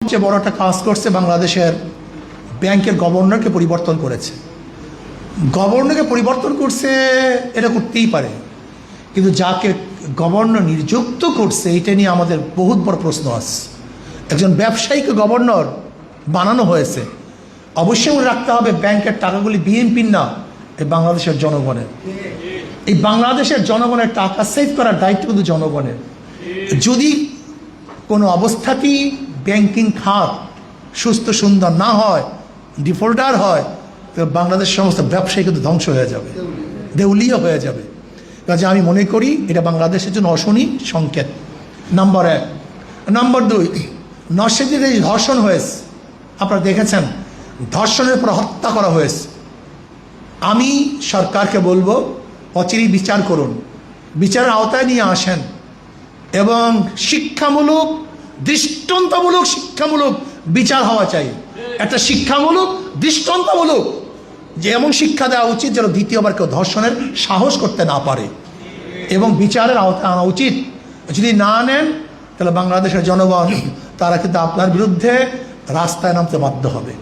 সবচেয়ে বড় একটা কাজ করছে, বাংলাদেশের ব্যাংকের গভর্নরকে পরিবর্তন করেছে। গভর্নরকে পরিবর্তন করছে, এটা করতেই পারে, কিন্তু যাকে গভর্নর নিযুক্ত করছে এটা নিয়ে আমাদের বহুত বড় প্রশ্ন আছে। একজন ব্যবসায়ীকে গভর্নর বানানো হয়েছে। অবশ্যই মনে রাখতে হবে, ব্যাংকের টাকাগুলি বিএনপির না, এই বাংলাদেশের জনগণের। এই বাংলাদেশের জনগণের টাকা সেভ করার দায়িত্ব কিন্তু জনগণের। যদি কোনো অবস্থাতেই ব্যাংকিং খাত সুস্থ সুন্দর না হয়, ডিফল্টার হয়, তো বাংলাদেশের সমস্ত ব্যবসায়ী কিন্তু ধ্বংস হয়ে যাবে, দেউলিয়া হয়ে যাবে। কাজে আমি মনে করি এটা বাংলাদেশের জন্য অশনি সংকেত, নাম্বার 1। নাম্বার 2, নরসিংদীতে এই ধর্ষণ হয়েছে, আপনারা দেখেছেন, ধর্ষণের পর হত্যা করা হয়েছে। আমি সরকারকে বলবো, অচিরেই বিচার করুন, বিচারের আওতায় নিয়ে আসেন এবং শিক্ষামূলক, দৃষ্টান্তমূলক শিক্ষামূলক বিচার হওয়া চাই। একটা শিক্ষামূলক, দৃষ্টান্তমূলক, যে এমন শিক্ষা দেওয়া উচিত যেন দ্বিতীয়বার কেউ ধর্ষণের সাহস করতে না পারে, এবং বিচারের আওতায় আনা উচিত। যদি না নেন তাহলে বাংলাদেশের জনগণ তারা কিন্তু আপনার বিরুদ্ধে রাস্তায় নামতে বাধ্য হবে।